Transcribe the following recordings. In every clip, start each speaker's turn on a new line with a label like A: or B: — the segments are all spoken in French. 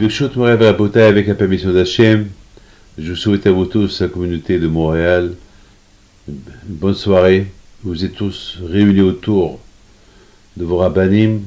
A: Birshot Morev Rabotai, avec la permission d'Hachem, je vous souhaite à vous tous, la communauté de Montréal, une bonne soirée. Vous êtes tous réunis autour de vos rabbanim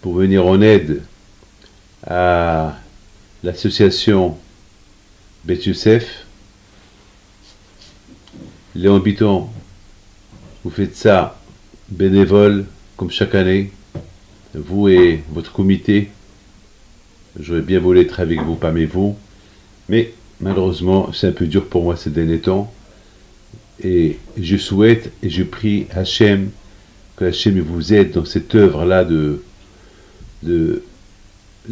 A: pour venir en aide à l'association Bet Youssef. Léon Bitton, vous faites ça bénévole, comme chaque année, vous et votre comité. J'aurais bien voulu être avec vous parmi vous, mais malheureusement, c'est un peu dur pour moi ces derniers temps. Et je souhaite et je prie Hachem, que Hachem vous aide dans cette œuvre-là de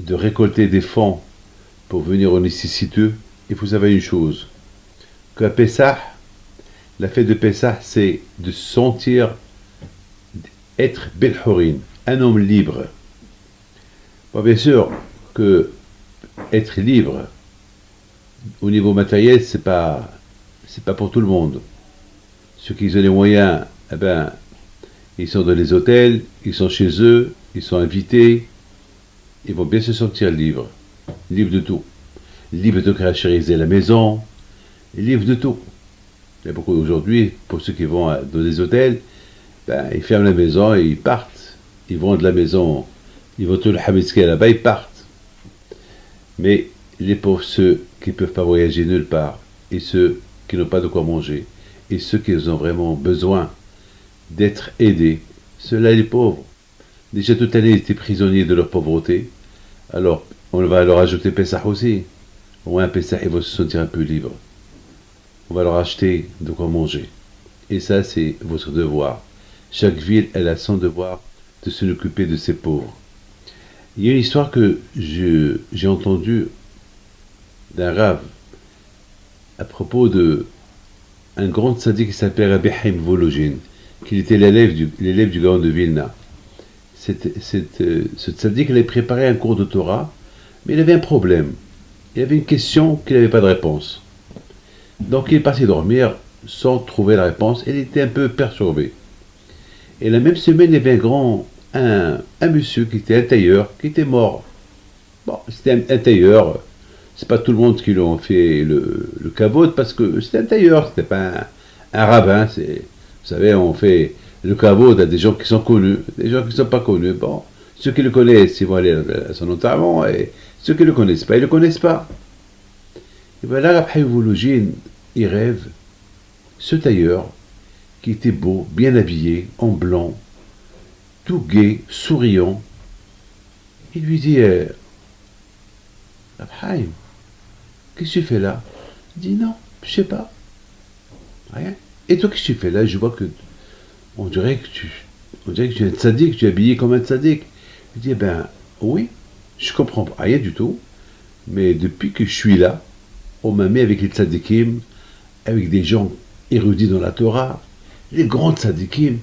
A: récolter des fonds pour venir aux nécessiteux. Et vous savez une chose, qu'à Pessah, la fête de Pessah, c'est de se sentir être Belhorin, un homme libre. Bon, bien sûr que être libre au niveau matériel, c'est pas pour tout le monde. Ceux qui ont les moyens, eh ben, ils sont dans les hôtels, ils sont chez eux, ils sont invités, ils vont bien se sentir libres. Libres de tout. Libres de caractériser la maison, libres de tout. Il y a beaucoup aujourd'hui, pour ceux qui vont dans des hôtels, ben, ils ferment la maison et ils partent. Ils vendent la maison, ils vont tout le Hamitski là-bas, ils partent. Mais pour ceux qui ne peuvent pas voyager nulle part, et ceux qui n'ont pas de quoi manger, et ceux qui ont vraiment besoin d'être aidés, ceux-là les pauvres. Déjà toute l'année, ils étaient prisonniers de leur pauvreté. Alors, on va leur ajouter Pessah aussi. Au moins, Pessah, ils vont se sentir un peu libres. On va leur acheter de quoi manger. Et ça, c'est votre devoir. Chaque ville, elle a son devoir de se occuper de ses pauvres. Il y a une histoire que j'ai entendue d'un rave à propos de un grand tzaddik qui s'appelle Rabbi Chaim Volojin, qui était l'élève du Gaon de Vilna. Ce tzaddik avait préparé un cours de Torah, mais il avait un problème. Il avait une question qu'il n'avait pas de réponse. Donc il est parti dormir sans trouver la réponse, et il était un peu perturbé. Et la même semaine, il y avait un monsieur qui était un tailleur, qui était mort. Bon, c'était un tailleur, c'est pas tout le monde qui lui a fait le kavod, parce que c'était un tailleur, c'était pas un rabbin. Vous savez, on fait le kavod à des gens qui sont connus, des gens qui ne sont pas connus. Bon, ceux qui le connaissent, ils vont aller à son enterrement, et ceux qui ne le connaissent pas, ils ne le connaissent pas. Et bien là, Rabbi Volojin, il rêve ce tailleur qui était beau, bien habillé, en blanc, tout gai, souriant. Il lui dit, Rabbi, qu'est-ce que tu fais là? Il dit, non, je sais pas. Rien. Et toi, qu'est-ce que tu fais là? Je vois que on dirait que tu es un tzaddik, tu es habillé comme un tzaddik. Il dit, ben oui, je comprends rien du tout, mais depuis que je suis là, on m'a mis avec les tzaddikim, avec des gens érudits dans la Torah, les grands tzaddikim,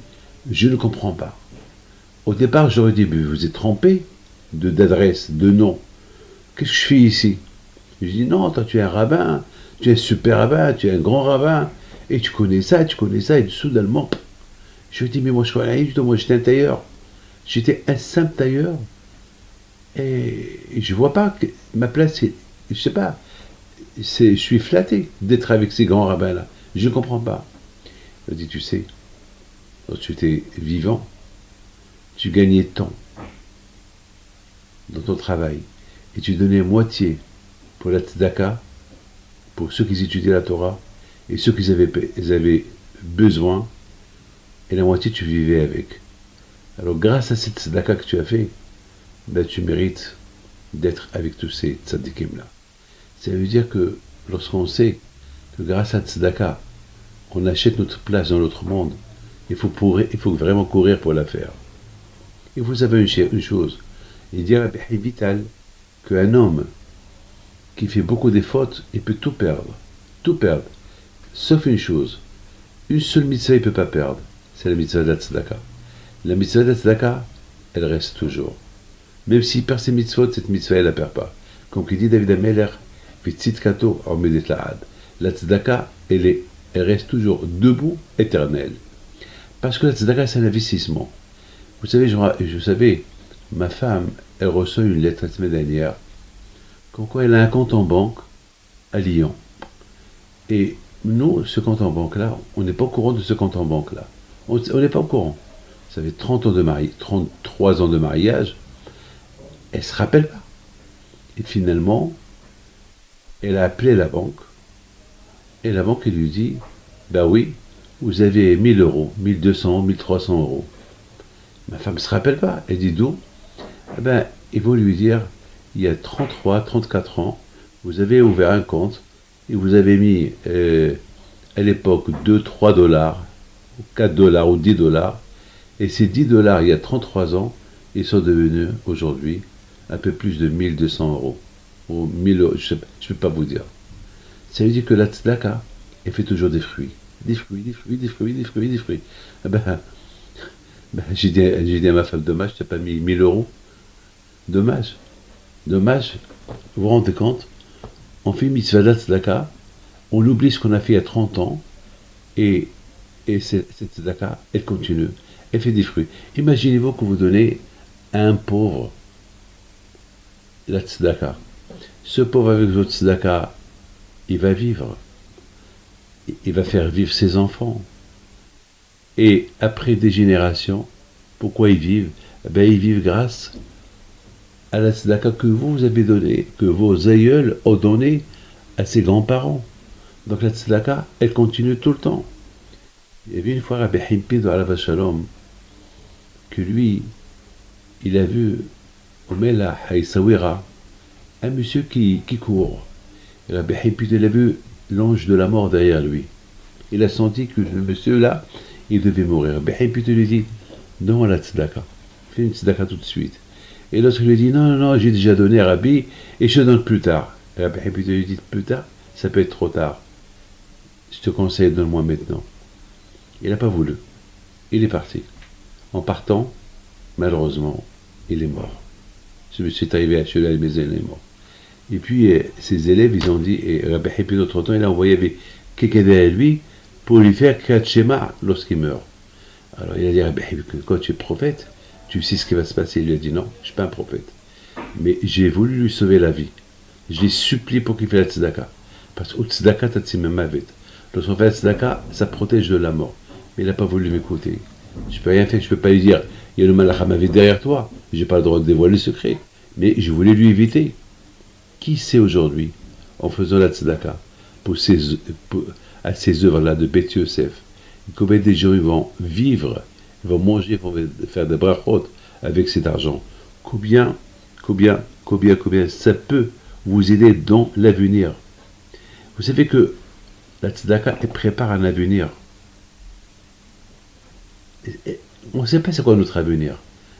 A: je ne comprends pas. Au départ, j'aurais dit, vous êtes trompé d'adresse, de nom. Qu'est-ce que je fais ici? Je dis, non, toi tu es un rabbin, tu es un super rabbin, tu es un grand rabbin, et tu connais ça, et soudainement, je lui dis, mais moi je connais rien du tout, moi j'étais un tailleur. J'étais un simple tailleur, et je vois pas que ma place, je sais pas, je suis flatté d'être avec ces grands rabbins-là. Je ne comprends pas. Il dit, tu sais, quand tu étais vivant, tu gagnais temps dans ton travail, et tu donnais moitié pour la tzedaka, pour ceux qui étudiaient la Torah, et ceux qui avaient besoin, et la moitié tu vivais avec. Alors grâce à cette tzedaka que tu as fait, ben, tu mérites d'être avec tous ces tzadikim-là. Ça veut dire que lorsqu'on sait que grâce à tzedaka, on achète notre place dans l'autre monde, il faut vraiment courir pour la faire. Et vous savez une chose, il dit à Rabbi Vital qu'un homme qui fait beaucoup de fautes, il peut tout perdre, sauf une chose, une seule mitzvah il ne peut pas perdre, c'est la mitzvah de la tzedaka. La mitzvah de la tzedaka, elle reste toujours. Même s'il perd ses mitzvot, cette mitzvah, elle ne la perd pas. Comme il dit David Ameler, Vitzitkato Ormedet Lahad. La tzedaka, elle reste toujours debout, éternelle. Parce que la tzedaka, c'est un investissement. Vous savez, ma femme, elle reçoit une lettre la semaine dernière comme quoi elle a un compte en banque à Lyon. Et nous, ce compte en banque-là, on n'est pas au courant de ce compte en banque-là. On n'est pas au courant. Ça fait 30 ans de mariage, 33 ans de mariage, elle ne se rappelle pas. Et finalement, elle a appelé la banque, et la banque elle lui dit, bah oui, vous avez 1000 euros, 1200, 1300 euros. Ma femme ne se rappelle pas. Elle dit d'où? Eh ben, ils vont lui dire, il y a 33, 34 ans, vous avez ouvert un compte et vous avez mis à l'époque 2, 3 dollars, 4 dollars ou 10 dollars. Et ces 10 dollars, il y a 33 ans, ils sont devenus aujourd'hui un peu plus de 1200 euros. Ou 1000 euros, je ne peux pas vous dire. Ça veut dire que la tzedaka, elle fait toujours des fruits. Des fruits, des fruits, des fruits, des fruits, des fruits. Eh ben, j'ai dit à ma femme, dommage, tu n'as pas mis 1000 euros. Dommage. Dommage. Vous vous rendez compte? On fait mitzvah tzedaka, on oublie ce qu'on a fait il y a 30 ans, et, cette tzedaka, elle continue. Elle fait des fruits. Imaginez-vous que vous donnez à un pauvre la tzedaka. Ce pauvre avec votre tzedaka, il va vivre. Il va faire vivre ses enfants. Et après des générations, pourquoi ils vivent? Eh bien, ils vivent grâce à la tzedaka que vous avez donnée, que vos aïeuls ont donné à ses grands-parents. Donc la tzedaka, elle continue tout le temps. Il y avait une fois Rabbi Himpi de Alav Shalom, que lui, il a vu au Mela Haïsawira un monsieur qui court. Et Rabbi Himpi, il a vu l'ange de la mort derrière lui. Il a senti que ce monsieur-là, il devait mourir. Rabbi Himpi lui dit, non à la tzedaka. Fais une tzedaka tout de suite. Et l'autre lui dit, non, non, non, j'ai déjà donné à Rabbi, et je te donne plus tard. Et Rabbi Himpi lui dit, plus tard, ça peut être trop tard. Je te conseille, donne-moi maintenant. Il n'a pas voulu. Il est parti. En partant, malheureusement, il est mort. Ce monsieur est arrivé à Chela et il est mort. Et puis, ses élèves, ils ont dit, et Rabbi Hippi, d'autre temps, il a envoyé avec quelqu'un derrière lui pour lui faire Kriyat Shema lorsqu'il meurt. Alors, il a dit à Rabbi Hippi, quand tu es prophète, tu sais ce qui va se passer. Il lui a dit, non, je ne suis pas un prophète. Mais j'ai voulu lui sauver la vie. Je l'ai supplié pour qu'il fasse la tzedaka. Parce que tzedaka, tatsimemavet. Lorsqu'on fait la tzedaka, ça protège de la mort. Mais il n'a pas voulu m'écouter. Je ne peux rien faire, je ne peux pas lui dire, il y a le malachamavet derrière toi. Je n'ai pas le droit de dévoiler le secret. Mais je voulais lui éviter. Qui sait aujourd'hui, en faisant la tzedaka, à ces œuvres-là de Beth Yosef, combien des gens ils vont vivre, ils vont manger, ils vont faire des brachot avec cet argent? Combien ça peut vous aider dans l'avenir? Vous savez que la tzedaka, elle prépare un avenir. On ne sait pas c'est quoi notre avenir,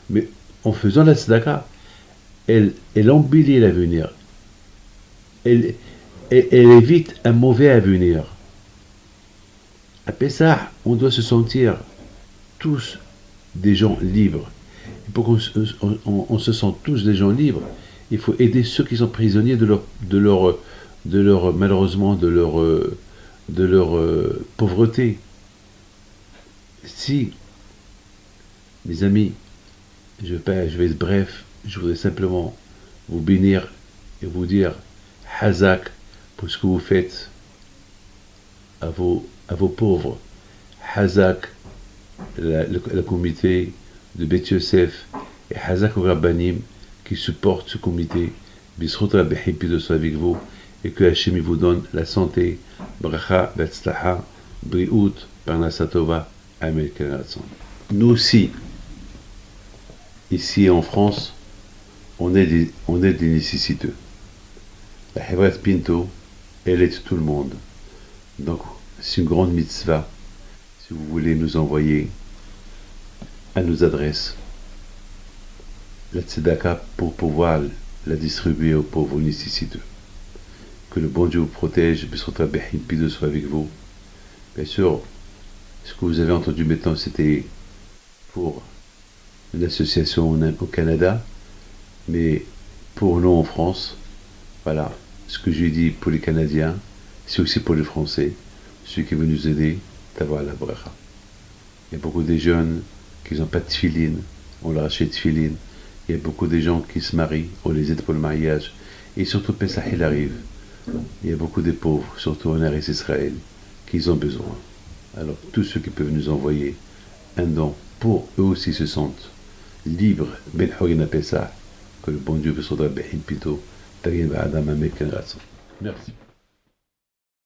A: mais en faisant la tzedaka, elle embellit l'avenir. Elle évite un mauvais avenir. À Pessah, on doit se sentir tous des gens libres. Et pour qu'on se sente tous des gens libres, il faut aider ceux qui sont prisonniers malheureusement, de leur pauvreté. Si, mes amis, je vais être bref, je voudrais simplement vous bénir et vous dire Hazak pour ce que vous faites à vos pauvres. Hazak, la comité de Beth Yosef, et Hazak au Rabbanim qui supporte ce comité. Bisrot Rabbi Hippi de soit avec vous et que Hachem vous donne la santé, bracha, betzlaha, briout, parnasatova, amen. Nous aussi, ici en France, on est des nécessiteux. La Hevret Pinto, elle aide tout le monde. Donc, c'est une grande mitzvah. Si vous voulez nous envoyer à nos adresses la tzedaka pour pouvoir la distribuer aux pauvres nécessiteux. Que le bon Dieu vous protège, Bisrota Behimpi soit avec vous. Bien sûr, ce que vous avez entendu maintenant, c'était pour une association au Canada, mais pour nous en France, voilà, ce que j'ai dit pour les Canadiens, c'est aussi pour les Français, ceux qui veulent nous aider, d'avoir la bracha. Il y a beaucoup de jeunes qui n'ont pas de tefilin, on leur achète tefilin. Il y a beaucoup de gens qui se marient, on les aide pour le mariage. Et surtout, Pessah, il arrive. Il y a beaucoup de pauvres, surtout en Eretz Israël, qui ont besoin. Alors, tous ceux qui peuvent nous envoyer un don pour eux aussi se sentent libres, Ben Hogina Pessah, que le bon Dieu veut s'en Behin Pito, Tagin Adam Amek Merci.